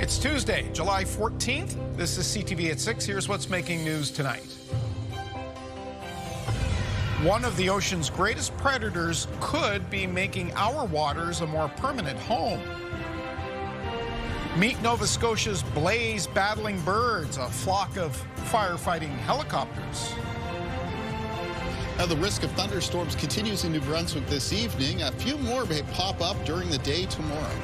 It's Tuesday, July 14th. This is CTV at 6. Here's what's making news tonight. One of the ocean's greatest predators could be making our waters a more permanent home. Meet Nova Scotia's Blaze Battling Birds, a flock of firefighting helicopters. Now, the risk of thunderstorms continues in New Brunswick this evening. A few more may pop up during the day tomorrow.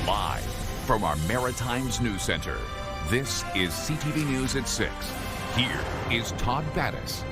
Live from our Maritimes News Center, this is CTV News at 6. Here is Todd Battis.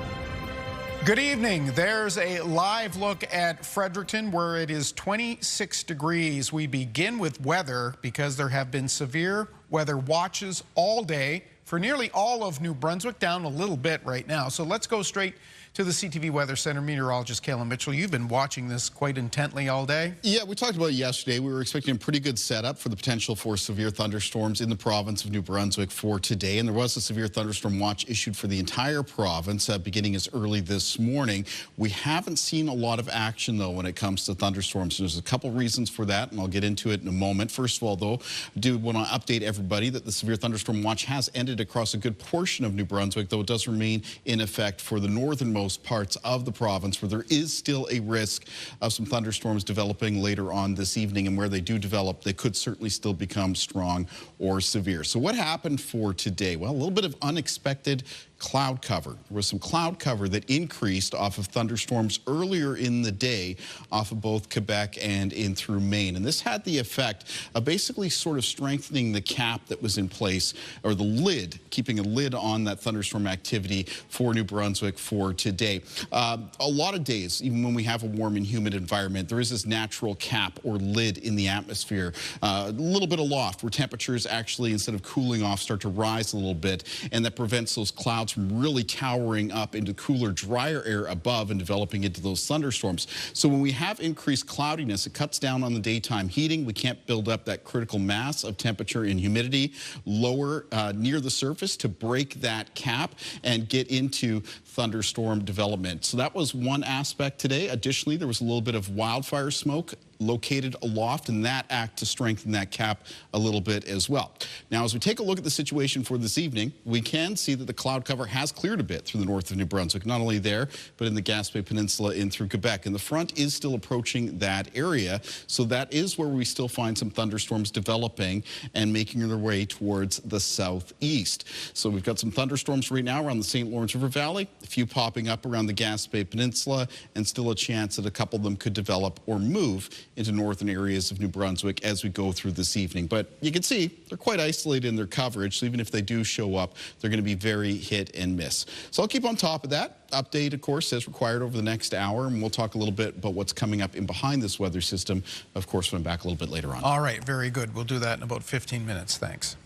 Good evening. There's a live look at Fredericton where it is 26 degrees. We begin with weather because there have been severe weather watches all day for nearly all of New Brunswick, down a little bit right now. So let's go straight to the CTV Weather Center. Meteorologist Kayla Mitchell, you've been watching this quite intently all day. Yeah, we talked about it yesterday. We were expecting a pretty good setup for the potential for severe thunderstorms in the province of New Brunswick for today. And there was a severe thunderstorm watch issued for the entire province beginning as early this morning. We haven't seen a lot of action, though, when it comes to thunderstorms. There's a couple reasons for that, and I'll get into it in a moment. First of all, though, I do want to update everybody that the severe thunderstorm watch has ended across a good portion of New Brunswick, though it does remain in effect for the northernmost parts of the province, where there is still a risk of some thunderstorms developing later on this evening, and where they do develop, they could certainly still become strong or severe. So what happened for today? Well, a little bit of unexpected cloud cover. There was some cloud cover that increased off of thunderstorms earlier in the day off of both Quebec and in through Maine. And this had the effect of basically sort of strengthening the cap that was in place, or the lid, keeping a lid on that thunderstorm activity for New Brunswick for today. A lot of days, even when we have a warm and humid environment, there is this natural cap or lid in the atmosphere, a little bit aloft, where temperatures actually, instead of cooling off, start to rise a little bit, and that prevents those clouds from really towering up into cooler, drier air above and developing into those thunderstorms. So when we have increased cloudiness, it cuts down on the daytime heating. We can't build up that critical mass of temperature and humidity lower near the surface to break that cap and get into thunderstorm development. So that was one aspect today. Additionally, there was a little bit of wildfire smoke located aloft, and that act to strengthen that cap a little bit as well. Now, as we take a look at the situation for this evening, we can see that the cloud cover has cleared a bit through the north of New Brunswick, not only there, but in the Gaspé Peninsula in through Quebec. And the front is still approaching that area, so that is where we still find some thunderstorms developing and making their way towards the southeast. So we've got some thunderstorms right now around the St. Lawrence River Valley, a few popping up around the Gaspé Peninsula, and still a chance that a couple of them could develop or move into northern areas of New Brunswick as we go through this evening. But you can see they're quite isolated in their coverage, so even if they do show up, they're going to be very hit and miss. So I'll keep on top of that. Update, of course, as required over the next hour, and we'll talk a little bit about what's coming up in behind this weather system, of course, when I'm back a little bit later on. All right, very good. We'll do that in about 15 minutes. Thanks.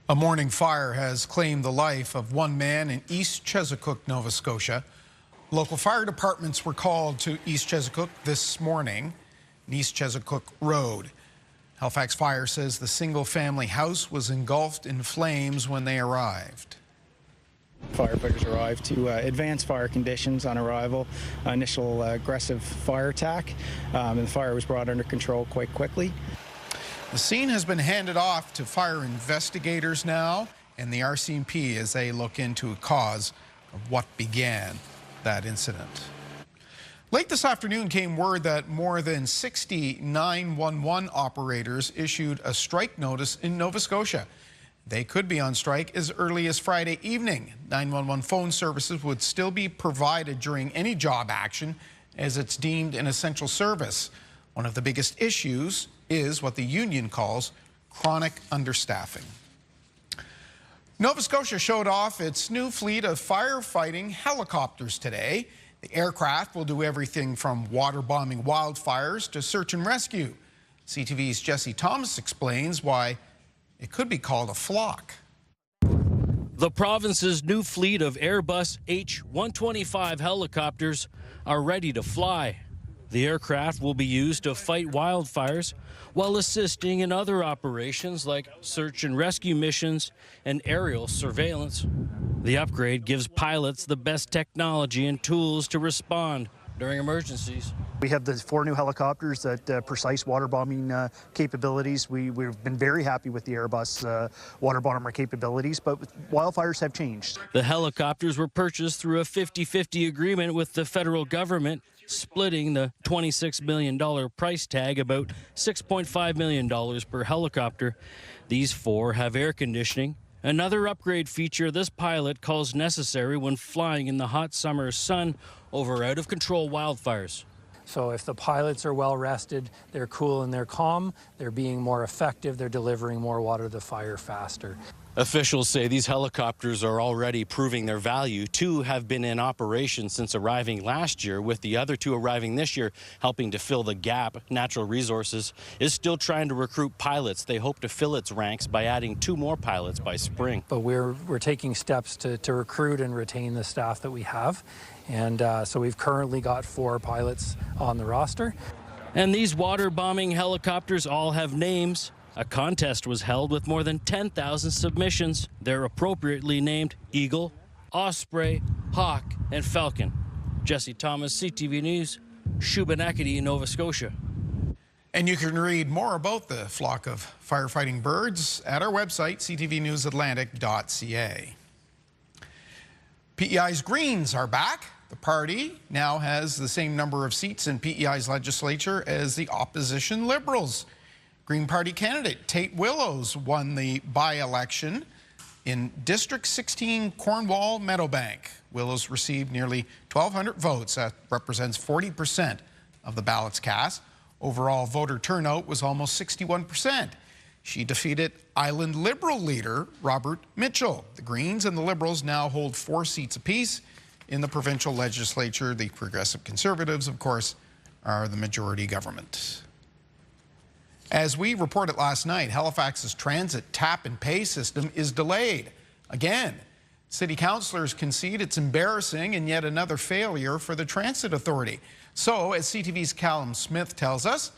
A morning fire has claimed the life of one man in East Chesapeake, Nova Scotia. Local fire departments were called to East Chesapeake this morning, East Chesapeake Road. Halifax Fire says the single-family house was engulfed in flames when they arrived. Firefighters arrived to advance fire conditions on arrival, initial aggressive fire attack, and the fire was brought under control quite quickly. The scene has been handed off to fire investigators now, and the RCMP as they look into a cause of what began that incident. Late this afternoon came word that more than 60 911 operators issued a strike notice in Nova Scotia. They could be on strike as early as Friday evening. 911 phone services would still be provided during any job action as it's deemed an essential service. One of the biggest issues is what the union calls chronic understaffing. Nova Scotia showed off its new fleet of firefighting helicopters today. The aircraft will do everything from water-bombing wildfires to search and rescue. CTV's Jesse Thomas explains why it could be called a flock. The province's new fleet of Airbus H-125 helicopters are ready to fly. The aircraft will be used to fight wildfires while assisting in other operations like search and rescue missions and aerial surveillance. The upgrade gives pilots the best technology and tools to respond during emergencies. We have the 4 new helicopters that precise water bombing capabilities. We've been very happy with the Airbus water bomber capabilities, but wildfires have changed. The helicopters were purchased through a 50-50 agreement with the federal government, splitting the $26 million price tag, about $6.5 million per helicopter. These 4 have air conditioning, another upgrade feature this pilot calls necessary when flying in the hot summer sun over out-of-control wildfires. So if the pilots are well rested, they're cool and they're calm, they're being more effective, they're delivering more water to the fire faster. Officials say these helicopters are already proving their value. 2 have been in operation since arriving last year, with the other 2 arriving this year, helping to fill the gap. Natural Resources is still trying to recruit pilots. They hope to fill its ranks by adding 2 more pilots by spring. But we're taking steps to recruit and retain the staff that we have. And so we've currently got 4 pilots on the roster. And these water bombing helicopters all have names. A contest was held with more than 10,000 submissions. They're appropriately named Eagle, Osprey, Hawk, and Falcon. Jesse Thomas, CTV News, Shubenacadie, Nova Scotia. And you can read more about the flock of firefighting birds at our website, ctvnewsatlantic.ca. PEI's Greens are back. The party now has the same number of seats in PEI's legislature as the opposition Liberals. Green Party candidate Tate Willows won the by-election in District 16 Cornwall Meadowbank. Willows received nearly 1,200 votes. That represents 40% of the ballots cast. Overall voter turnout was almost 61%. She defeated Island Liberal leader Robert Mitchell. The Greens and the Liberals now hold 4 seats apiece in the provincial legislature. The Progressive Conservatives, of course, are the majority government. As we reported last night, Halifax's transit tap and pay system is delayed. Again, city councillors concede it's embarrassing and yet another failure for the Transit Authority. So, as CTV's Callum Smith tells us,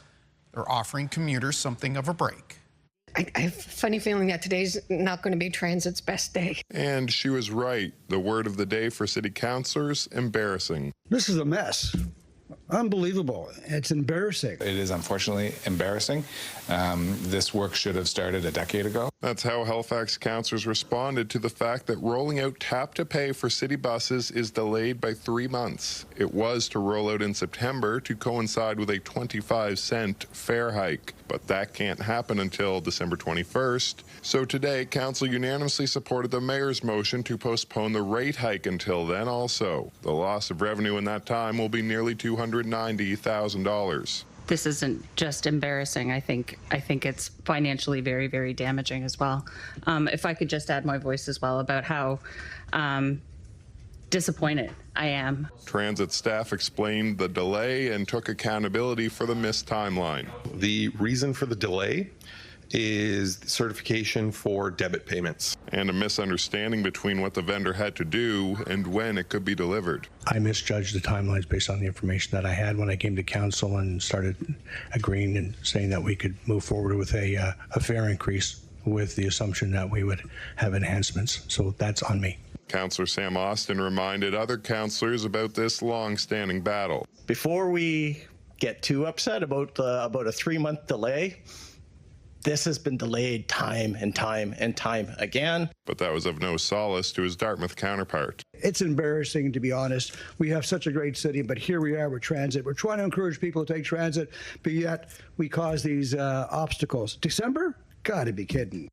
they're offering commuters something of a break. I have a funny feeling that today's not going to be Transit's best day. And she was right. The word of the day for city councillors, embarrassing. This is a mess. Unbelievable. It's embarrassing. It is unfortunately embarrassing. This work should have started a decade ago. That's how Halifax councillors responded to the fact that rolling out tap to pay for city buses is delayed by 3 months. It was to roll out in September to coincide with a 25-cent fare hike, but that can't happen until December 21st. So today, council unanimously supported the mayor's motion to postpone the rate hike until then also. The loss of revenue in that time will be nearly $290,000. This isn't just embarrassing. I think it's financially very, very damaging as well. If I could just add my voice as well about how disappointed I am. Transit staff explained the delay and took accountability for the missed timeline. The reason for the delay is certification for debit payments. And a misunderstanding between what the vendor had to do and when it could be delivered. I misjudged the timelines based on the information that I had when I came to council and started agreeing and saying that we could move forward with a fare increase with the assumption that we would have enhancements. So that's on me. Councillor Sam Austin reminded other councillors about this long-standing battle. Before we get too upset about a 3-month delay, this has been delayed time and time and time again. But that was of no solace to his Dartmouth counterpart. It's embarrassing, to be honest. We have such a great city, but here we are with transit. We're trying to encourage people to take transit, but yet we cause these obstacles. December? Gotta be kidding.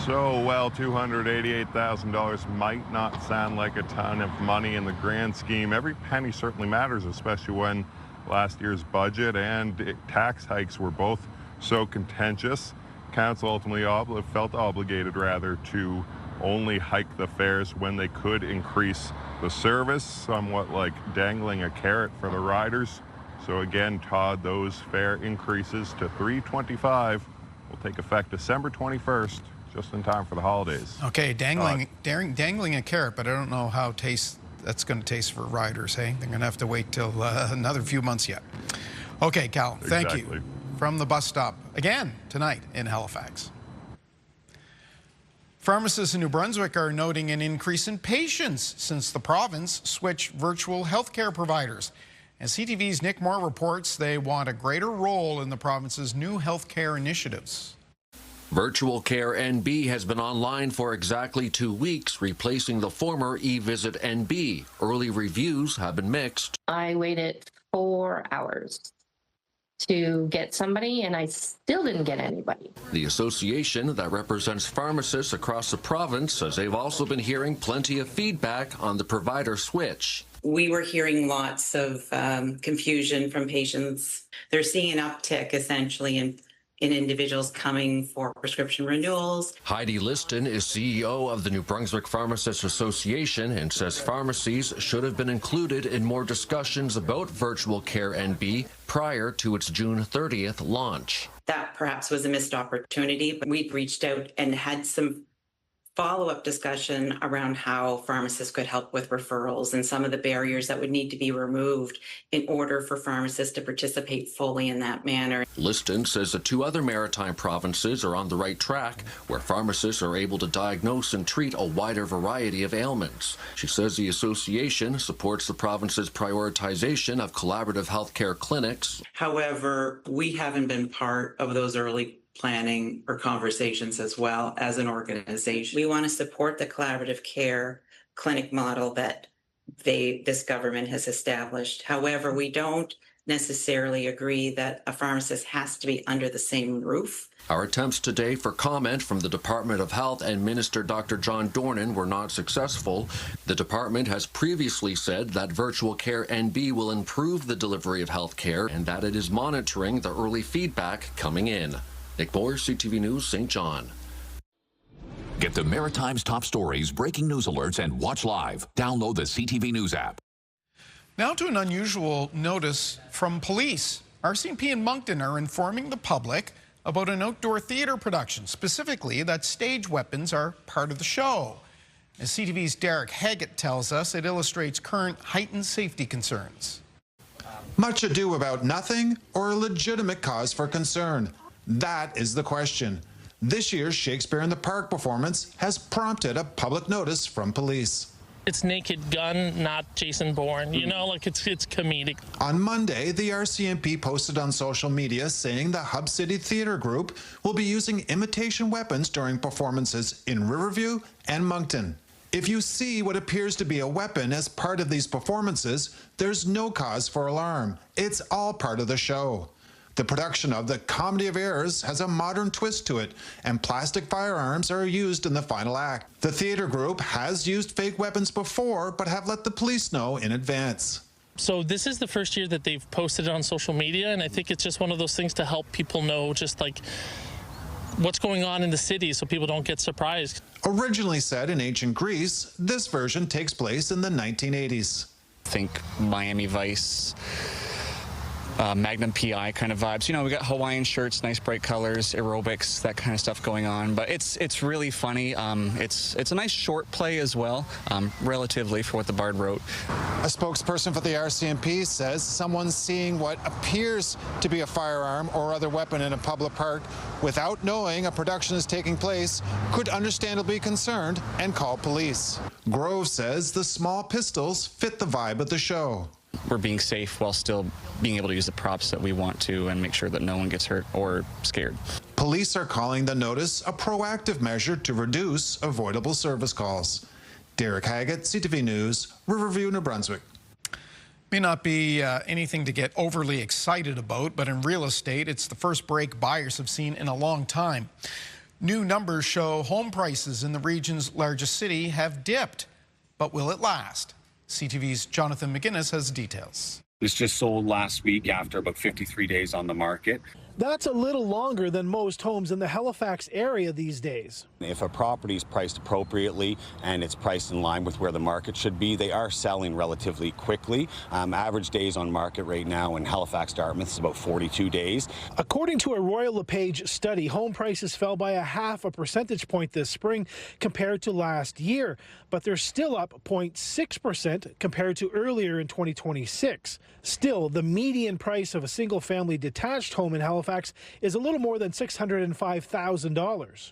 So, while $288,000 might not sound like a ton of money in the grand scheme, every penny certainly matters, especially when last year's budget and tax hikes were both so contentious. Council ultimately felt obligated to only hike the fares when they could increase the service, somewhat like dangling a carrot for the riders. So again, Todd, those fare increases to $3.25 will take effect December 21st, just in time for the holidays. Okay, dangling a carrot, but I don't know how that's going to taste for riders, hey? They're going to have to wait till another few months yet. Okay, Cal, thank you. From the bus stop, again, tonight in Halifax. Pharmacists in New Brunswick are noting an increase in patients since the province switched virtual healthcare providers. As CTV's Nick Moore reports, they want a greater role in the province's new healthcare initiatives. Virtual Care NB has been online for exactly 2 weeks, replacing the former eVisit NB. Early reviews have been mixed. I waited 4 hours to get somebody, and I still didn't get anybody. The association that represents pharmacists across the province says they've also been hearing plenty of feedback on the provider switch. We were hearing lots of confusion from patients. They're seeing an uptick essentially in individuals coming for prescription renewals. Heidi Liston is CEO of the New Brunswick Pharmacists Association and says pharmacies should have been included in more discussions about Virtual Care NB prior to its June 30th launch. That perhaps was a missed opportunity, but we've reached out and had some follow-up discussion around how pharmacists could help with referrals and some of the barriers that would need to be removed in order for pharmacists to participate fully in that manner. Liston says the 2 other maritime provinces are on the right track, where pharmacists are able to diagnose and treat a wider variety of ailments. She says the association supports the province's prioritization of collaborative healthcare clinics. However, we haven't been part of those early planning or conversations as well as an organization. We want to support the collaborative care clinic model that this government has established. However, we don't necessarily agree that a pharmacist has to be under the same roof. Our attempts today for comment from the Department of Health and Minister Dr. John Dornan were not successful. The department has previously said that Virtual Care NB will improve the delivery of health care and that it is monitoring the early feedback coming in. Nick Moore, CTV News, St. John. Get the Maritime's top stories, breaking news alerts, and watch live. Download the CTV News app. Now to an unusual notice from police. RCMP and Moncton are informing the public about an outdoor theater production, specifically that stage weapons are part of the show. As CTV's Derek Haggett tells us, it illustrates current heightened safety concerns. Much ado about nothing or a legitimate cause for concern? That is the question. This year's Shakespeare in the Park performance has prompted a public notice from police. It's Naked Gun, not Jason Bourne. You know, like it's comedic. On Monday, the RCMP posted on social media saying the Hub City Theatre Group will be using imitation weapons during performances in Riverview and Moncton. If you see what appears to be a weapon as part of these performances, there's no cause for alarm. It's all part of the show. The production of The Comedy of Errors has a modern twist to it, and plastic firearms are used in the final act. The theater group has used fake weapons before, but have let the police know in advance. So this is the first year that they've posted it on social media, and I think it's just one of those things to help people know just like what's going on in the city so people don't get surprised. Originally set in ancient Greece, this version takes place in the 1980s. Think Miami Vice, Magnum PI kind of vibes. You know, we got Hawaiian shirts, nice bright colors, aerobics, that kind of stuff going on. But it's really funny. It's a nice short play as well, relatively for what the Bard wrote. A spokesperson for the RCMP says someone seeing what appears to be a firearm or other weapon in a public park without knowing a production is taking place could understandably be concerned and call police. Grove says the small pistols fit the vibe of the show. We're being safe while still being able to use the props that we want to and make sure that no one gets hurt or scared. Police are calling the notice a proactive measure to reduce avoidable service calls. Derek Haggett, CTV News, Riverview, New Brunswick. May not be anything to get overly excited about, but in real estate, it's the first break buyers have seen in a long time. New numbers show home prices in the region's largest city have dipped, but will it last? CTV's Jonathan McGinnis has details. It was just sold last week after about 53 days on the market. That's a little longer than most homes in the Halifax area these days. If a property is priced appropriately and it's priced in line with where the market should be, they are selling relatively quickly. Average days on market right now in Halifax, Dartmouth is about 42 days. According to a Royal LePage study, home prices fell by 0.5 percentage point this spring compared to last year, but they're still up 0.6% compared to earlier in 2026. Still, the median price of a single-family detached home in Halifax is a little more than $605,000.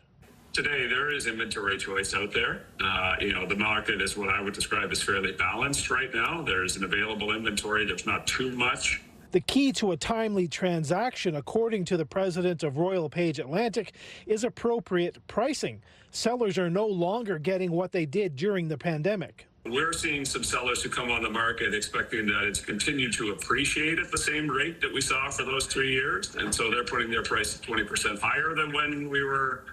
Today, there is inventory choice out there. The market is what I would describe as fairly balanced right now. There's an available inventory. There's not too much. The key to a timely transaction, according to the president of Royal LePage Atlantic, is appropriate pricing. Sellers are no longer getting what they did during the pandemic. We're seeing some sellers who come on the market expecting that it's continued to appreciate at the same rate that we saw for those 3 years. And so they're putting their price 20% higher than when we were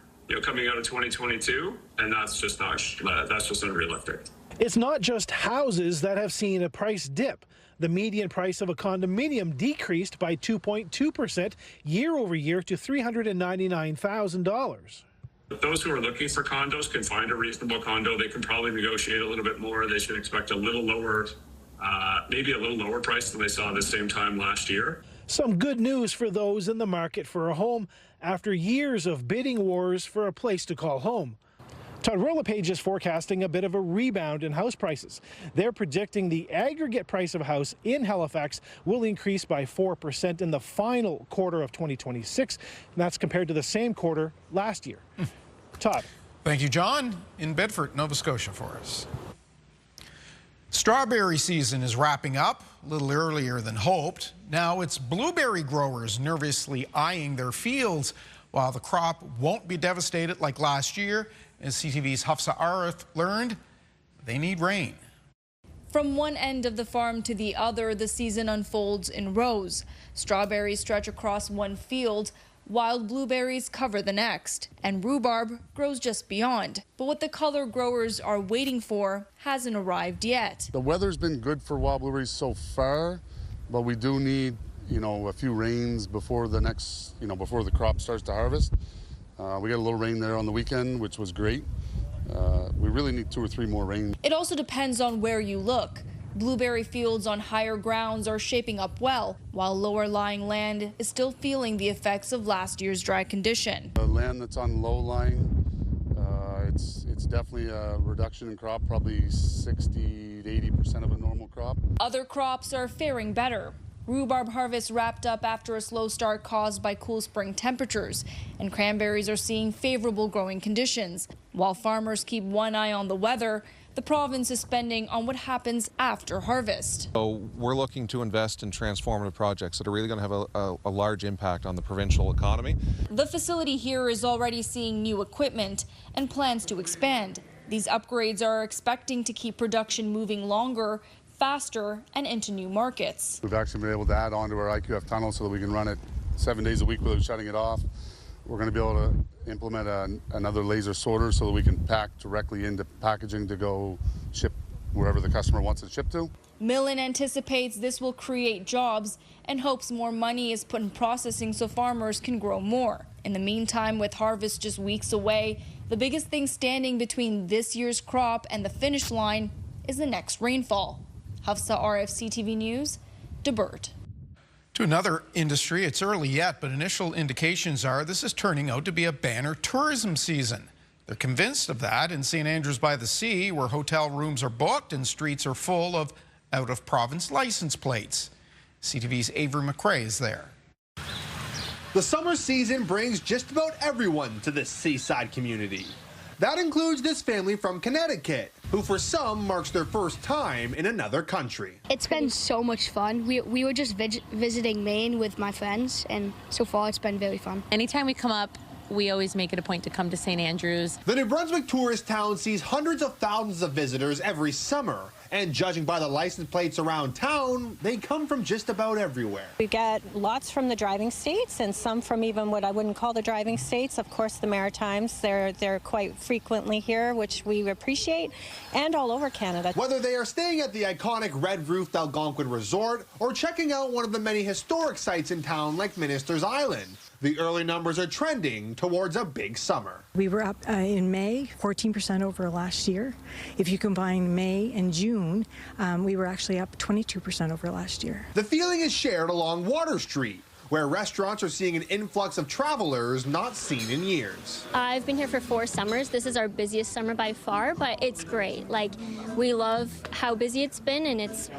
coming out of 2022. And that's just unrealistic. It's not just houses that have seen a price dip. The median price of a condominium decreased by 2.2% year over year to $399,000. Those who are looking for condos can find a reasonable condo. They can probably negotiate a little bit more. They should expect a little lower, maybe a little lower price than they saw the same time last year. Some good news for those in the market for a home after years of bidding wars for a place to call home. Royal LePage is forecasting a bit of a rebound in house prices. They're predicting the aggregate price of a house in Halifax will increase by 4% in the final quarter of 2026, and that's compared to the same quarter last year. Todd. Thank you, John, in Bedford, Nova Scotia for us. Strawberry season is wrapping up a little earlier than hoped. Now it's blueberry growers nervously eyeing their fields while the crop won't be devastated like last year. As CTV's Hafsa Arif learned, they need rain. From one end of the farm to the other, the season unfolds in rows. Strawberries stretch across one field, wild blueberries cover the next, and rhubarb grows just beyond. But what the color growers are waiting for hasn't arrived yet. The weather's been good for wild blueberries so far, but we do need, a few rains before the next, before the crop starts to harvest. We got a little rain there on the weekend, which was great. We really need 2 or 3 more rain. It also depends on where you look. Blueberry fields on higher grounds are shaping up well, while lower-lying land is still feeling the effects of last year's dry condition. The land that's on low lying, it's definitely a reduction in crop, probably 60 to 80% of a normal crop. Other crops are faring better. Rhubarb harvest wrapped up after a slow start caused by cool spring temperatures, and cranberries are seeing favorable growing conditions. While farmers keep one eye on the weather, the province is spending on what happens after harvest. So we're looking to invest in transformative projects that are really going to have a large impact on the provincial economy. The facility here is already seeing new equipment and plans to expand. These upgrades are expecting to keep production moving longer, faster, and into new markets. We've actually been able to add on to our IQF tunnel so that we can run it 7 days a week without shutting it off. We're going to be able to implement another laser sorter so that we can pack directly into packaging to go ship wherever the customer wants it shipped to. Millen anticipates this will create jobs and hopes more money is put in processing so farmers can grow more. In the meantime, with harvest just weeks away, the biggest thing standing between this year's crop and the finish line is the next rainfall. Hafsa Arif, CTV News, DeBert. To another industry, it's early yet, but initial indications are this is turning out to be a banner tourism season. They're convinced of that in St. Andrews by the Sea, where hotel rooms are booked and streets are full of out-of-province license plates. CTV's Avery McRae is there. The summer season brings just about everyone to this seaside community. That includes this family from Connecticut, who for some marks their first time in another country. It's been so much fun. We were just visiting Maine with my friends, and so far it's been very fun. Anytime we come up, we always make it a point to come to St. Andrews. The New Brunswick tourist town sees hundreds of thousands of visitors every summer. And judging by the license plates around town, they come from just about everywhere. We get lots from the driving states and some from even what I wouldn't call the driving states. Of course, the Maritimes, they're quite frequently here, which we appreciate, and all over Canada. Whether they are staying at the iconic red-roofed Algonquin Resort or checking out one of the many historic sites in town like Minister's Island, the early numbers are trending towards a big summer. We were up in May, 14% over last year. If you combine May and June, we were actually up 22% over last year. The feeling is shared along Water Street, where restaurants are seeing an influx of travelers not seen in years. I've been here for 4 summers. This is our busiest summer by far, but it's great. Like, we love how busy it's been, and it's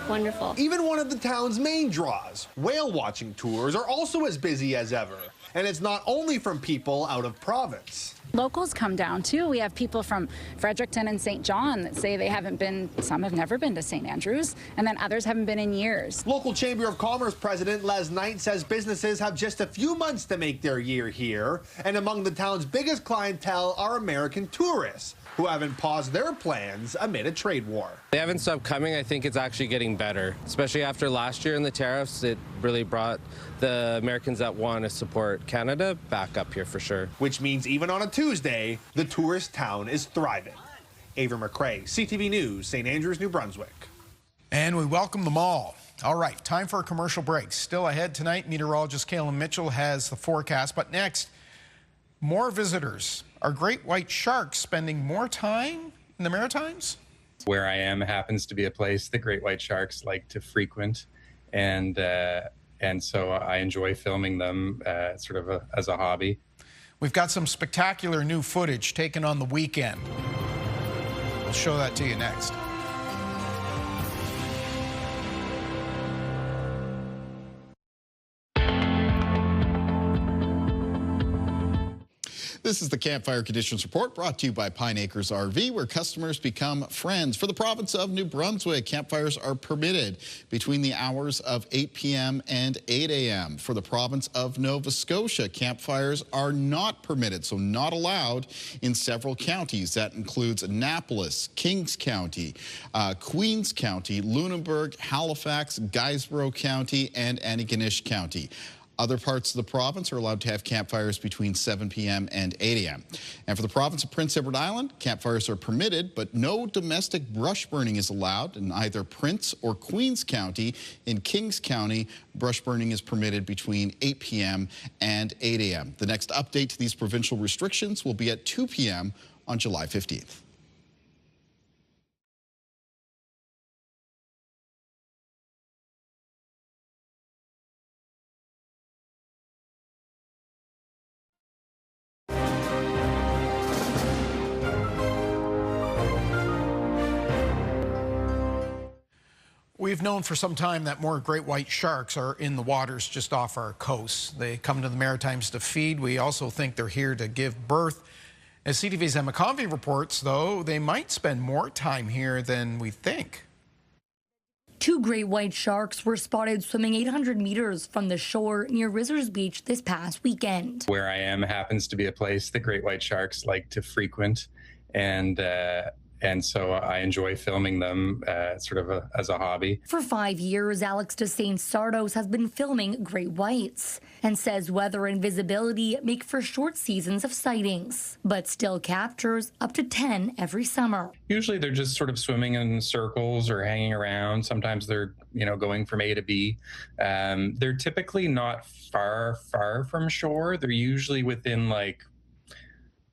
wonderful. Even one of the town's main draws, whale watching tours, are also as busy as ever. And it's not only from people out of province. Locals come down too. We have people from Fredericton and St. John that say they haven't been, some have never been to St. Andrews, and then others haven't been in years. Local Chamber of Commerce President Les Knight says businesses have just a few months to make their year here, and among the town's biggest clientele are American tourists, who haven't paused their plans amid a trade war. They haven't stopped coming. I think it's actually getting better, especially after last year and the tariffs. It really brought the Americans that want to support Canada back up here for sure. Which means even on a Tuesday, the tourist town is thriving. Ava McRae, CTV News, St. Andrews, New Brunswick. And we welcome them all. All right, time for a commercial break. Still ahead tonight, meteorologist Kaylin Mitchell has the forecast. But next, more visitors. Are great white sharks spending more time in the Maritimes? Where I am happens to be a place the great white sharks like to frequent, and so I enjoy filming them sort of as a hobby. We've got some spectacular new footage taken on the weekend. We'll show that to you next. This is the Campfire Conditions Report brought to you by Pine Acres RV, where customers become friends. For the province of New Brunswick, campfires are permitted between the hours of 8 p.m. and 8 a.m. For the province of Nova Scotia, campfires are not permitted, so not allowed in several counties. That includes Annapolis, Kings County, Queens County, Lunenburg, Halifax, Guysborough County, and Antigonish County. Other parts of the province are allowed to have campfires between 7 p.m. and 8 a.m. And for the province of Prince Edward Island, campfires are permitted, but no domestic brush burning is allowed in either Prince or Queens County. In Kings County, brush burning is permitted between 8 p.m. and 8 a.m. The next update to these provincial restrictions will be at 2 p.m. on July 15th. We've known for some time that more great white sharks are in the waters just off our coasts. They come to the Maritimes to feed. We also think they're here to give birth. As CTV's Emma Convey reports, though, they might spend more time here than we think. 2 great white sharks were spotted swimming 800 meters from the shore near Rizzers Beach this past weekend. Where I am happens to be a place the great white sharks like to frequent, and so I enjoy filming them sort of as a hobby. For 5 years, Alex de Saint Sardos has been filming great whites and says weather and visibility make for short seasons of sightings, but still captures up to 10 every summer. Usually they're just sort of swimming in circles or hanging around. Sometimes they're, going from A to B. They're typically not far from shore. They're usually within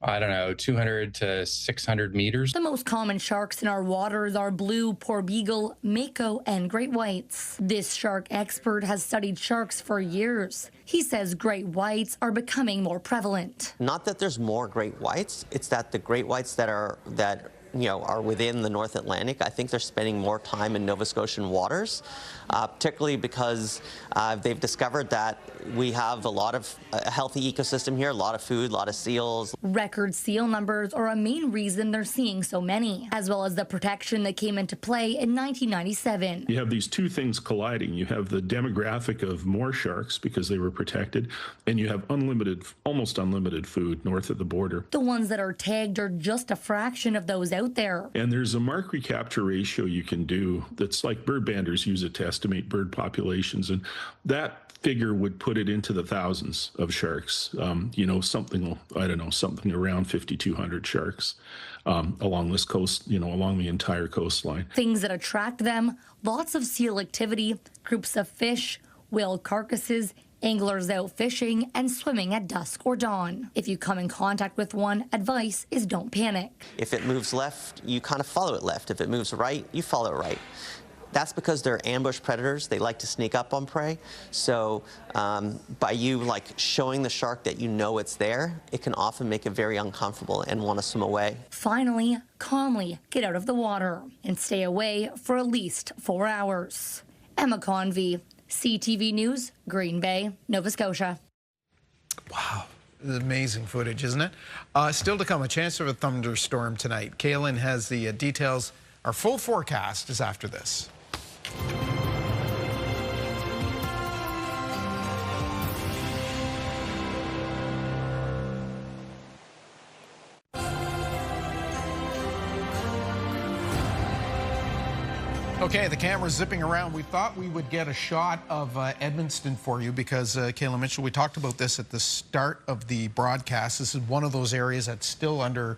200 to 600 meters. The most common sharks in our waters are blue, porbeagle, mako, and great whites. This shark expert has studied sharks for years. He says great whites are becoming more prevalent. Not that there's more great whites, it's that the great whites that are within the North Atlantic, I think they're spending more time in Nova Scotian waters, particularly because they've discovered that we have a healthy ecosystem here, a lot of food, a lot of seals. Record seal numbers are a main reason they're seeing so many, as well as the protection that came into play in 1997. You have these two things colliding. You have the demographic of more sharks because they were protected, and you have almost unlimited food north of the border. The ones that are tagged are just a fraction of those out there. And there's a mark recapture ratio you can do that's like bird banders use it to estimate bird populations, and that figure would put it into the thousands of sharks. Something around 5,200 sharks along this coast, along the entire coastline. Things that attract them: lots of seal activity, groups of fish, whale carcasses, anglers out fishing, and swimming at dusk or dawn. If you come in contact with one, advice is don't panic. If it moves left, you kind of follow it left. If it moves right, you follow it right. That's because they're ambush predators. They like to sneak up on prey. So by you like showing the shark that you know it's there, it can often make it very uncomfortable and want to swim away. Finally, calmly get out of the water and stay away for at least 4 hours. Emma Convey, CTV News, Green Bay, Nova Scotia. Wow. Amazing footage, isn't it? Still to come, a chance of a thunderstorm tonight. Kaylin has the details. Our full forecast is after this. Okay, the camera's zipping around. We thought we would get a shot of Edmundston for you because, Kayla Mitchell, we talked about this at the start of the broadcast. This is one of those areas that's still under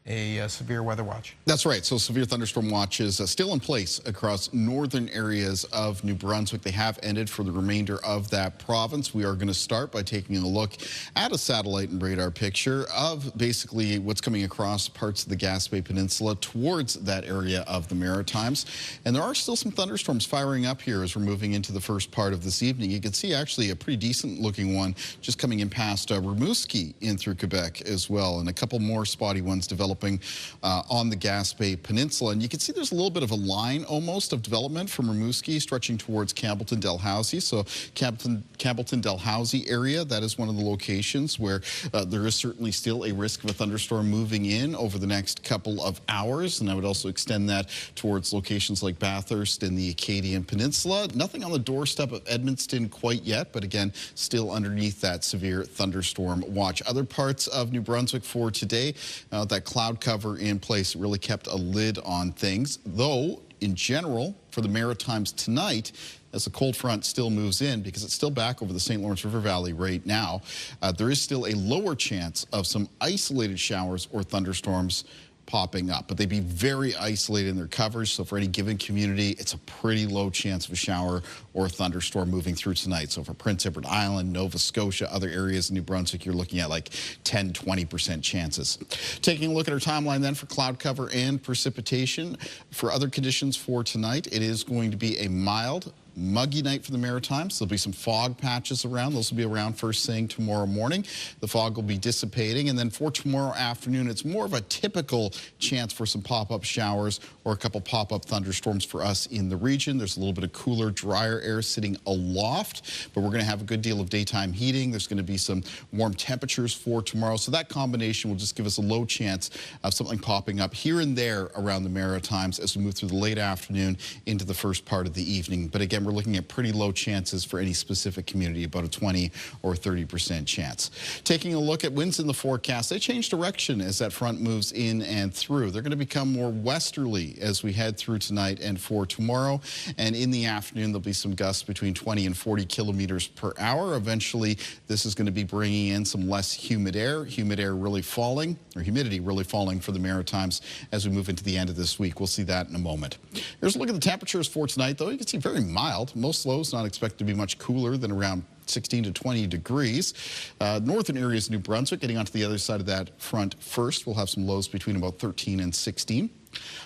a severe weather watch. That's right. So severe thunderstorm watch is still in place across northern areas of New Brunswick. They have ended for the remainder of that province. We are going to start by taking a look at a satellite and radar picture of basically what's coming across parts of the Gaspé Peninsula towards that area of the Maritimes. And there are still some thunderstorms firing up here as we're moving into the first part of this evening. You can see actually a pretty decent looking one just coming in past Rimouski in through Quebec as well, and a couple more spotty ones developing on the Gaspé Peninsula. And you can see there's a little bit of a line almost of development from Rimouski stretching towards Campbellton-Dalhousie. So Campbellton-Dalhousie area, that is one of the locations where there is certainly still a risk of a thunderstorm moving in over the next couple of hours. And I would also extend that towards locations like Bathurst and the Acadian Peninsula. Nothing on the doorstep of Edmundston quite yet, but again, still underneath that severe thunderstorm watch. Other parts of New Brunswick for today, that cloud cover in place really kept a lid on things, though in general for the Maritimes tonight, as the cold front still moves in, because it's still back over the St. Lawrence River Valley right now, there is still a lower chance of some isolated showers or thunderstorms popping up, but they'd be very isolated in their coverage. So for any given community, it's a pretty low chance of a shower or thunderstorm moving through tonight. So for Prince Edward Island, Nova Scotia, other areas in New Brunswick, you're looking at like 10–20% chances. Taking a look at our timeline then for cloud cover and precipitation. For other conditions for tonight, it is going to be a mild, muggy night for the Maritimes. There'll be some fog patches around. Those will be around first thing tomorrow morning. The fog will be dissipating. And then for tomorrow afternoon, it's more of a typical chance for some pop-up showers or a couple pop-up thunderstorms for us in the region. There's a little bit of cooler, drier air sitting aloft, but we're going to have a good deal of daytime heating. There's going to be some warm temperatures for tomorrow. So that combination will just give us a low chance of something popping up here and there around the Maritimes as we move through the late afternoon into the first part of the evening. But again, we're looking at pretty low chances for any specific community, about a 20 or 30% chance. Taking a look at winds in the forecast, they change direction as that front moves in and through. They're going to become more westerly as we head through tonight and for tomorrow. And in the afternoon, there'll be some gusts between 20 and 40 kilometers per hour. Eventually, this is going to be bringing in some less humid air really falling, or humidity really falling for the Maritimes as we move into the end of this week. We'll see that in a moment. Here's a look at the temperatures for tonight, though. You can see very mild. Most lows not expected to be much cooler than around 16 to 20 degrees. Northern areas of New Brunswick, getting onto the other side of that front first, we'll have some lows between about 13 and 16.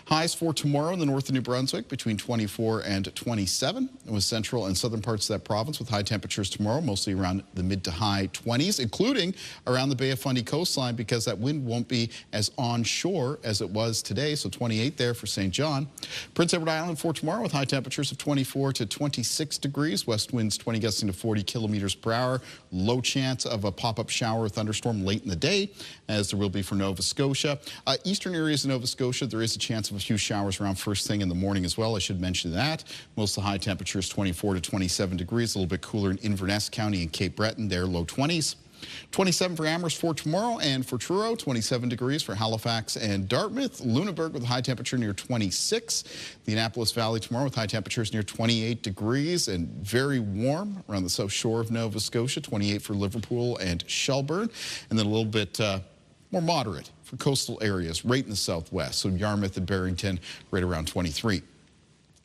Highs for tomorrow in the north of New Brunswick between 24 and 27, and with central and southern parts of that province with high temperatures tomorrow, mostly around the mid to high 20s, including around the Bay of Fundy coastline because that wind won't be as onshore as it was today, so 28 there for St. John. Prince Edward Island for tomorrow with high temperatures of 24 to 26 degrees, west winds 20 gusting to 40 kilometers per hour, low chance of a pop-up shower or thunderstorm late in the day, as there will be for Nova Scotia. Eastern areas of Nova Scotia, there is a chance of a few showers around first thing in the morning as well. I should mention that. Most of the high temperatures 24 to 27 degrees, a little bit cooler in Inverness County and Cape Breton, there low 20s. 27 for Amherst for tomorrow, and for Truro, 27 degrees for Halifax and Dartmouth. Lunenburg with a high temperature near 26. The Annapolis Valley tomorrow with high temperatures near 28 degrees and very warm around the south shore of Nova Scotia, 28 for Liverpool and Shelburne, and then a little bit more moderate for coastal areas right in the southwest. So Yarmouth and Barrington right around 23.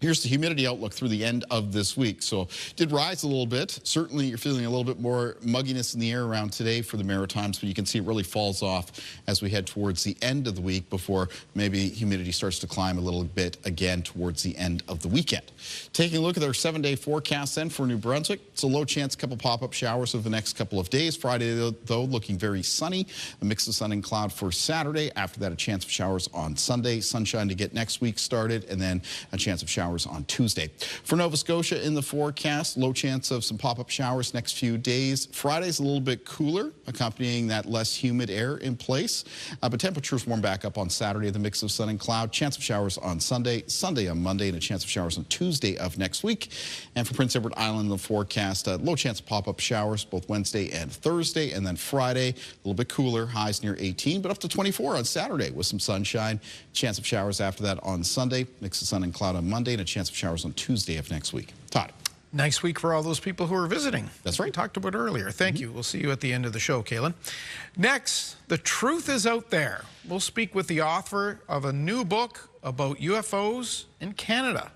Here's the humidity outlook through the end of this week. So it did rise a little bit. Certainly you're feeling a little bit more mugginess in the air around today for the Maritimes, but you can see it really falls off as we head towards the end of the week before maybe humidity starts to climb a little bit again towards the end of the weekend. Taking a look at our 7-day forecast then for New Brunswick. It's a low chance, a couple pop-up showers over the next couple of days. Friday, though, looking very sunny. A mix of sun and cloud for Saturday. After that, a chance of showers on Sunday. Sunshine to get next week started, and then a chance of showers on Tuesday. For Nova Scotia in the forecast, low chance of some pop-up showers next few days. Friday's a little bit cooler, accompanying that less humid air in place. But temperatures warm back up on Saturday, the mix of sun and cloud. Chance of showers on Sunday, Sunday on Monday, and a chance of showers on Tuesday of next week. And for Prince Edward Island in the forecast, low chance of pop-up showers both Wednesday and Thursday. And then Friday, a little bit cooler, highs near 18, but up to 24 on Saturday with some sunshine. Chance of showers after that on Sunday, mix of sun and cloud on Monday, and a chance of showers on Tuesday of next week. Todd. Nice week for all those people who are visiting. That's right. We talked about earlier. Thank you. We'll see you at the end of the show, Kaylin. Next, the truth is out there. We'll speak with the author of a new book about UFOs in Canada.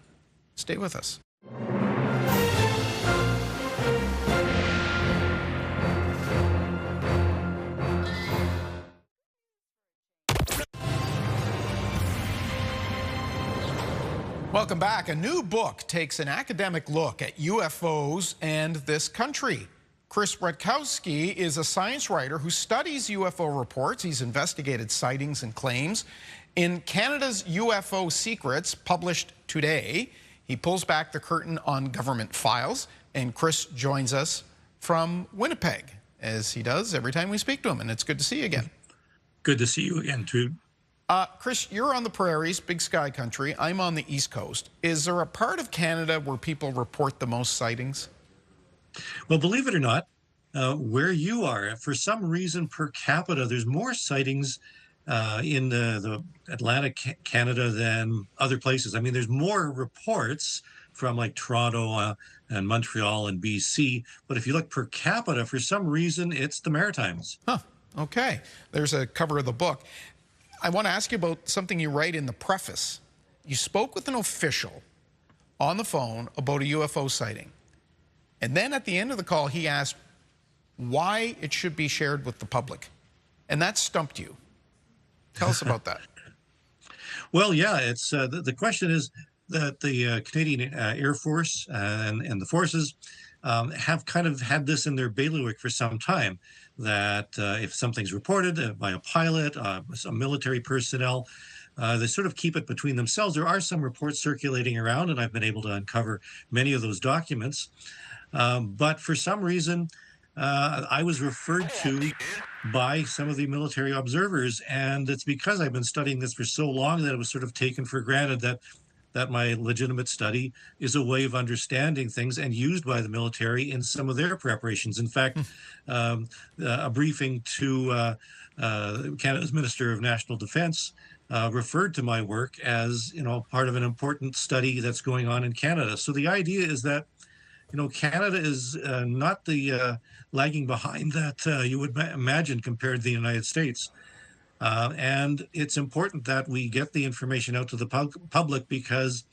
Stay with us. Welcome back. A new book takes an academic look at UFOs and this country. Chris Rutkowski is a science writer who studies UFO reports. He's investigated sightings and claims. In Canada's UFO Secrets, published today, he pulls back the curtain on government files, and Chris joins us from Winnipeg, as he does every time we speak to him, and it's good to see you again. Good to see you again, Trude. Chris, you're on the prairies, big sky country. I'm on the East Coast. Is there a part of Canada where people report the most sightings? Well, believe it or not, where you are, for some reason per capita, there's more sightings in the Atlantic Canada than other places. I mean, there's more reports from like Toronto and Montreal and BC, but if you look per capita, for some reason, it's the Maritimes. Huh, okay. There's a cover of the book. I want to ask you about something you write in the preface. You spoke with an official on the phone about a UFO sighting. And then at the end of the call, he asked why it should be shared with the public. And that stumped you. Tell us about that. Well, yeah, it's the question is that the Canadian Air Force and the forces have kind of had this in their bailiwick for some time, that if something's reported by a pilot, some military personnel, they sort of keep it between themselves. There are some reports circulating around, and I've been able to uncover many of those documents. But for some reason, I was referred to by some of the military observers, and it's because I've been studying this for so long that it was sort of taken for granted that my legitimate study is a way of understanding things and used by the military in some of their preparations. In fact, a briefing to Canada's Minister of National Defence referred to my work as, part of an important study that's going on in Canada. So the idea is that, Canada is not the lagging behind that you would imagine compared to the United States. And it's important that we get the information out to the public because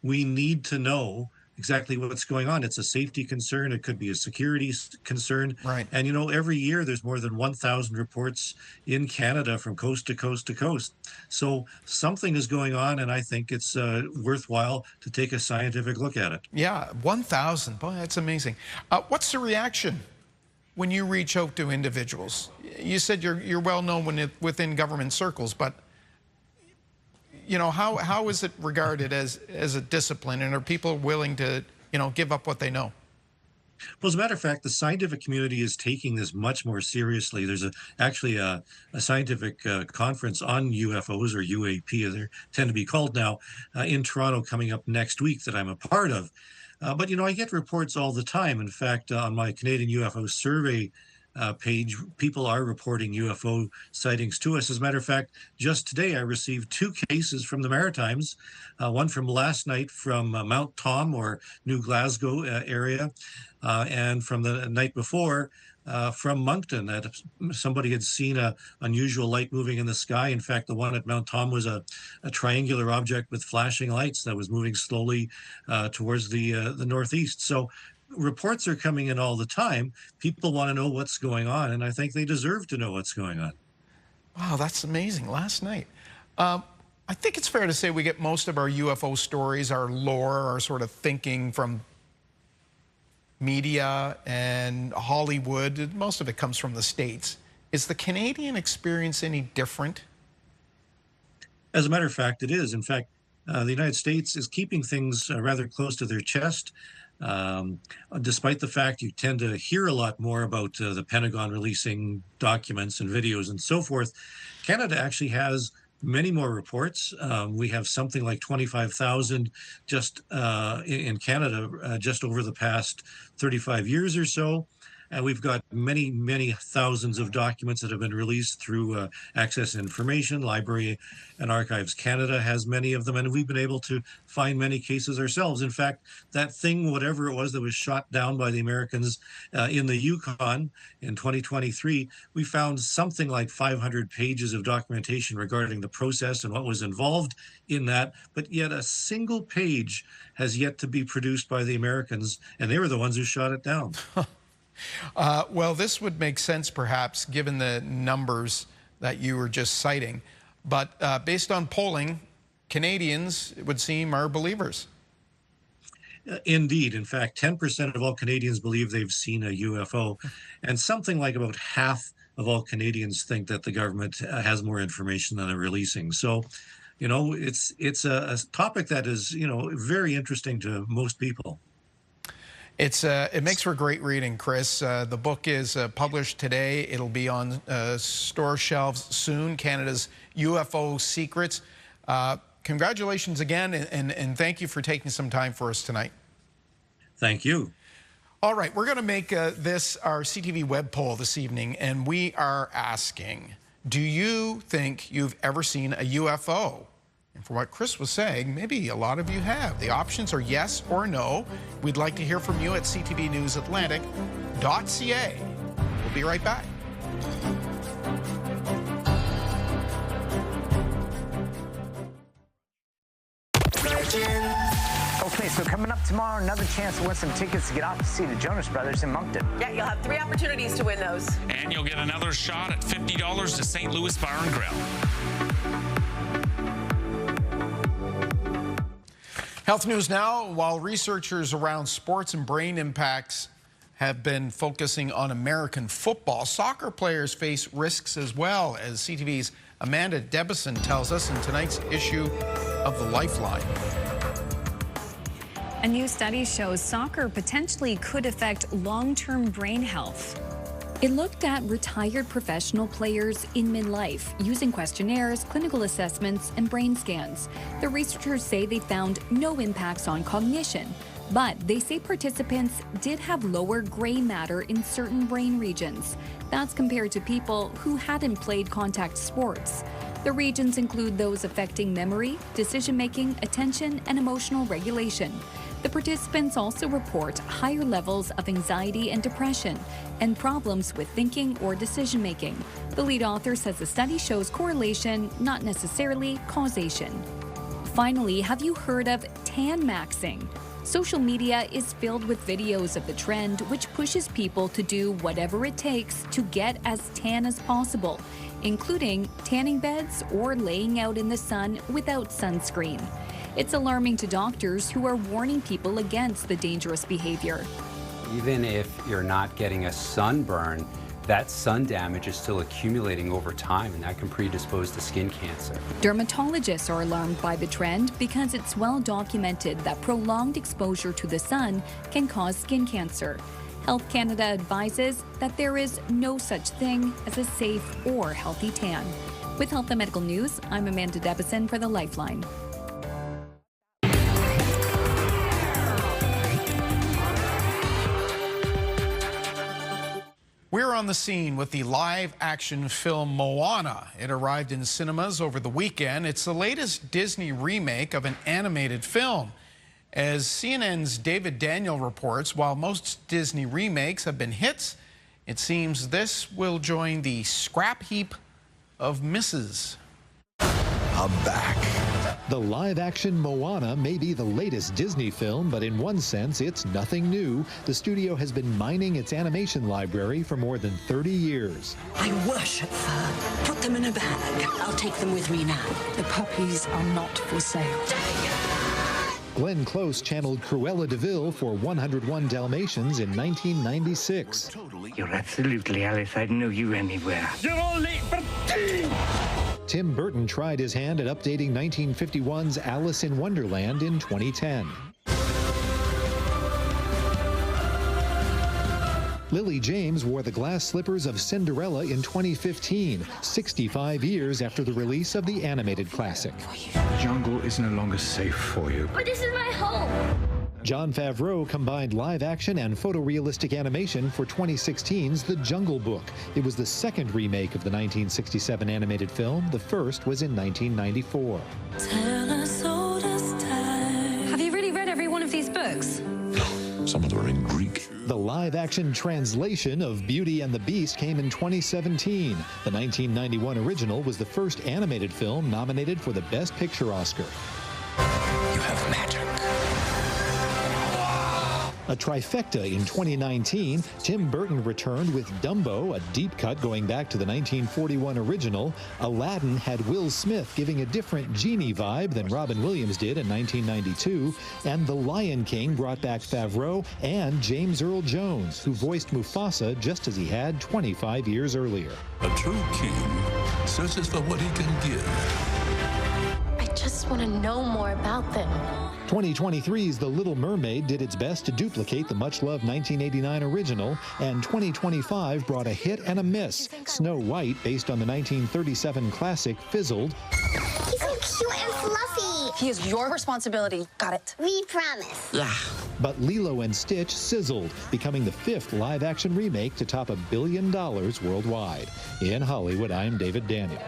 we need to know exactly what's going on. It's a safety concern. It could be a security concern. Right. And, every year there's more than 1,000 reports in Canada from coast to coast to coast. So something is going on, and I think it's worthwhile to take a scientific look at it. Yeah, 1,000. Boy, that's amazing. What's the reaction when you reach out to individuals? You said you're well known within government circles, but how is it regarded as a discipline, and are people willing to give up what they know? Well, as a matter of fact, the scientific community is taking this much more seriously. There's actually a scientific conference on UFOs, or UAP as they tend to be called now, in Toronto coming up next week that I'm a part of. But I get reports all the time. In fact, on my Canadian UFO survey page, people are reporting UFO sightings to us. As a matter of fact, just today I received 2 cases from the Maritimes, one from last night from Mount Tom or New Glasgow area, and from the night before from Moncton, that somebody had seen a unusual light moving in the sky. In fact, the one at Mount Tom was a triangular object with flashing lights that was moving slowly towards the northeast. So reports are coming in all the time. People want to know what's going on, and I think they deserve to know what's going on. Wow, that's amazing. Last night. I think it's fair to say we get most of our UFO stories, our lore, our sort of thinking from media and Hollywood. Most of it comes from the States. Is the Canadian experience any different? As a matter of fact, it is. In fact, the United States is keeping things rather close to their chest. Despite the fact you tend to hear a lot more about the Pentagon releasing documents and videos and so forth, Canada actually has many more reports. We have something like 25,000 just in Canada just over the past 35 years or so. And we've got many, many thousands of documents that have been released through Access Information. Library and Archives Canada has many of them, and we've been able to find many cases ourselves. In fact, that thing, whatever it was that was shot down by the Americans in the Yukon in 2023, we found something like 500 pages of documentation regarding the process and what was involved in that, but yet a single page has yet to be produced by the Americans, and they were the ones who shot it down. Well, this would make sense, perhaps, given the numbers that you were just citing. But based on polling, Canadians, it would seem, are believers. Indeed. In fact, 10% of all Canadians believe they've seen a UFO. And something like about half of all Canadians think that the government has more information than they're releasing. So, you know, it's a topic that is, you know, very interesting to most people. It makes for great reading, Chris. The book is published today. It'll be on store shelves soon, Canada's UFO Secrets. Congratulations again, and thank you for taking some time for us tonight. Thank you. All right, we're going to make this our CTV web poll this evening, and we are asking, do you think you've ever seen a UFO? And for what Chris was saying, maybe a lot of you have. The options are yes or no. We'd like to hear from you at ctvnewsatlantic.ca. We'll be right back. Okay, so coming up tomorrow, another chance to win some tickets to get out to see the Jonas Brothers in Moncton. Yeah, you'll have 3 opportunities to win those. And you'll get another shot at $50 to St. Louis Bar and Grill. Health news now. While researchers around sports and brain impacts have been focusing on American football, soccer players face risks as well, as CTV's Amanda Debison tells us in tonight's issue of The Lifeline. A new study shows soccer potentially could affect long-term brain health. It looked at retired professional players in midlife using questionnaires, clinical assessments, and brain scans. The researchers say they found no impacts on cognition, but they say participants did have lower gray matter in certain brain regions. That's compared to people who hadn't played contact sports. The regions include those affecting memory, decision-making, attention, and emotional regulation. The participants also report higher levels of anxiety and depression and problems with thinking or decision-making. The lead author says the study shows correlation, not necessarily causation. Finally, have you heard of tan maxing? Social media is filled with videos of the trend, which pushes people to do whatever it takes to get as tan as possible, including tanning beds or laying out in the sun without sunscreen. It's alarming to doctors who are warning people against the dangerous behavior. Even if you're not getting a sunburn, that sun damage is still accumulating over time, and that can predispose to skin cancer. Dermatologists are alarmed by the trend because it's well documented that prolonged exposure to the sun can cause skin cancer. Health Canada advises that there is no such thing as a safe or healthy tan. With Health and Medical News, I'm Amanda Debison for The Lifeline. We're on the scene with the live-action film Moana. It arrived in cinemas over the weekend. It's the latest Disney remake of an animated film. As CNN's David Daniel reports, while most Disney remakes have been hits, it seems this will join the scrap heap of misses. I'm back. The live-action Moana may be the latest Disney film, but in one sense, it's nothing new. The studio has been mining its animation library for more than 30 years. I worship fur. Put them in a bag. I'll take them with me now. The puppies are not for sale. Glenn Close channeled Cruella de Vil for 101 Dalmatians in 1996. You're absolutely Alice. I'd know you anywhere. You're all late for tea! Tim Burton tried his hand at updating 1951's Alice in Wonderland in 2010. Lily James wore the glass slippers of Cinderella in 2015, 65 years after the release of the animated classic. The jungle is no longer safe for you. But this is my home. Jon Favreau combined live action and photorealistic animation for 2016's The Jungle Book. It was the second remake of the 1967 animated film. The first was in 1994. Have you really read every one of these books? Some of them are in Greek. The live-action translation of Beauty and the Beast came in 2017. The 1991 original was the first animated film nominated for the Best Picture Oscar. You have magic. A trifecta in 2019, Tim Burton returned with Dumbo, a deep cut going back to the 1941 original. Aladdin had Will Smith giving a different genie vibe than Robin Williams did in 1992. And The Lion King brought back Favreau and James Earl Jones, who voiced Mufasa just as he had 25 years earlier. A true king searches for what he can give. I just want to know more about them. 2023's The Little Mermaid did its best to duplicate the much-loved 1989 original, and 2025 brought a hit and a miss. Snow White, based on the 1937 classic, fizzled. He's so cute and fluffy. He is your responsibility. Got it. We promise. Yeah. But Lilo and Stitch sizzled, becoming the fifth live-action remake to top $1 billion worldwide. In Hollywood, I'm David Daniel.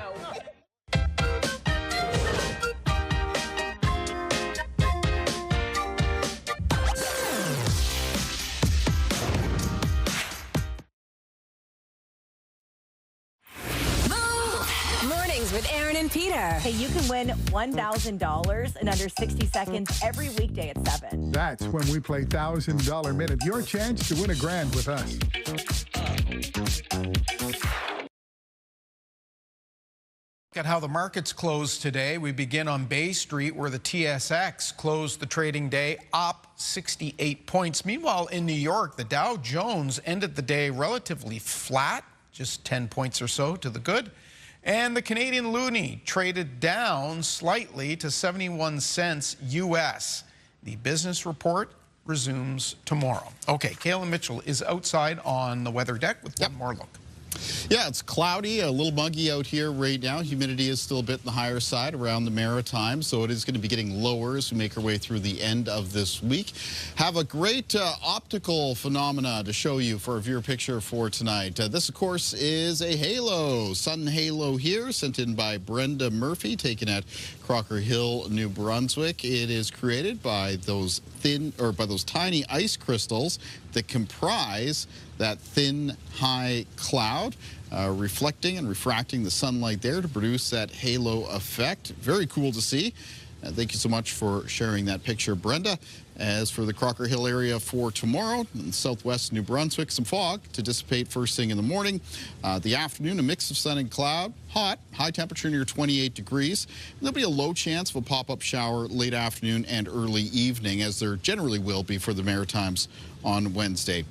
With Aaron and Peter. Hey, you can win $1,000 in under 60 seconds every weekday at 7. That's when we play $1,000 Minute. Your chance to win $1,000 with us. Look at how the markets closed today. We begin on Bay Street, where the TSX closed the trading day up 68 points. Meanwhile, in New York, the Dow Jones ended the day relatively flat, just 10 points or so to the good. And the Canadian loonie traded down slightly to 71 cents U.S. The business report resumes tomorrow. Okay, Kayla Mitchell is outside on the weather deck with one more look. Yeah, it's cloudy, a little muggy out here right now. Humidity is still a bit on the higher side around the Maritimes, so it is going to be getting lower as we make our way through the end of this week. Have a great optical phenomena to show you for a viewer picture for tonight. This, of course, is a halo, sun halo here, sent in by Brenda Murphy, taken at Crocker Hill, New Brunswick. It is created by those tiny ice crystals that comprise that thin, high cloud, reflecting and refracting the sunlight there to produce that halo effect. Very cool to see. Thank you so much for sharing that picture, Brenda. As for the Crocker Hill area for tomorrow, in southwest New Brunswick, some fog to dissipate first thing in the morning. The afternoon, a mix of sun and cloud, hot, high temperature near 28 degrees. And there'll be a low chance of a pop-up shower late afternoon and early evening, as there generally will be for the Maritimes on Wednesday.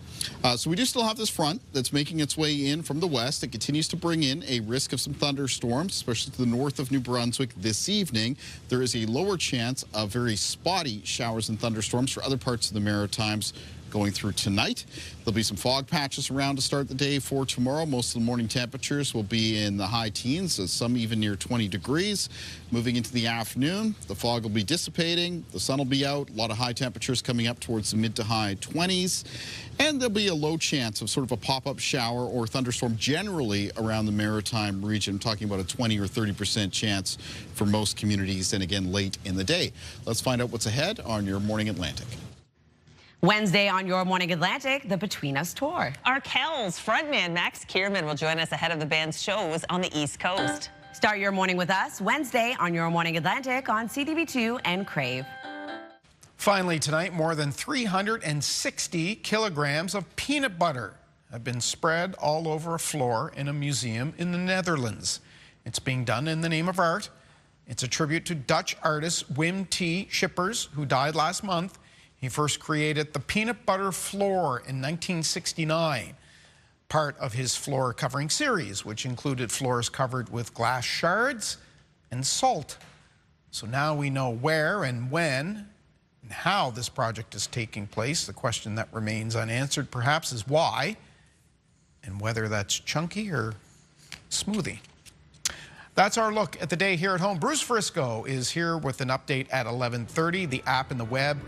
So we do still have this front that's making its way in from the west. It continues to bring in a risk of some thunderstorms, especially to the north of New Brunswick this evening. There is a lower chance of very spotty showers and thunderstorms for other parts of the Maritimes going through tonight. There'll be some fog patches around to start the day for tomorrow. Most of the morning temperatures will be in the high teens, some even near 20 degrees. Moving into the afternoon, the fog will be dissipating. The sun will be out. A lot of high temperatures coming up towards the mid to high 20s. And there'll be a low chance of sort of a pop-up shower or thunderstorm generally around the Maritime region. I'm talking about a 20 or 30% chance for most communities, and again, late in the day. Let's find out what's ahead on your Morning Atlantic. Wednesday on Your Morning Atlantic, the Between Us Tour. Arkells frontman Max Kierman will join us ahead of the band's shows on the East Coast. Start your morning with us Wednesday on Your Morning Atlantic on CTV2 and Crave. Finally tonight, more than 360 kilograms of peanut butter have been spread all over a floor in a museum in the Netherlands. It's being done in the name of art. It's a tribute to Dutch artist Wim T. Schippers, who died last month. He first created the peanut butter floor in 1969, part of his floor covering series, which included floors covered with glass shards and salt. So now we know where and when and how this project is taking place. The question that remains unanswered perhaps is why, and whether that's chunky or smoothie. That's our look at the day here at home. Bruce Frisco is here with an update at 11:30. The app and the web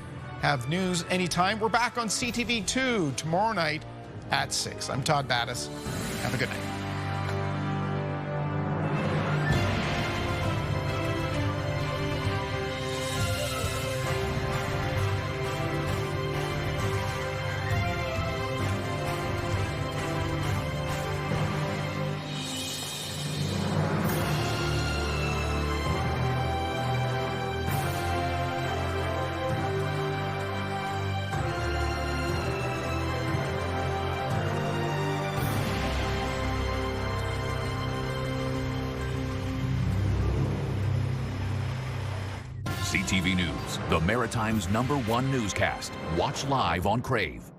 have news anytime. We're back on CTV2 tomorrow night at 6. I'm Todd Battis. Have a good night. CTV News, the Maritime's #1 newscast. Watch live on Crave.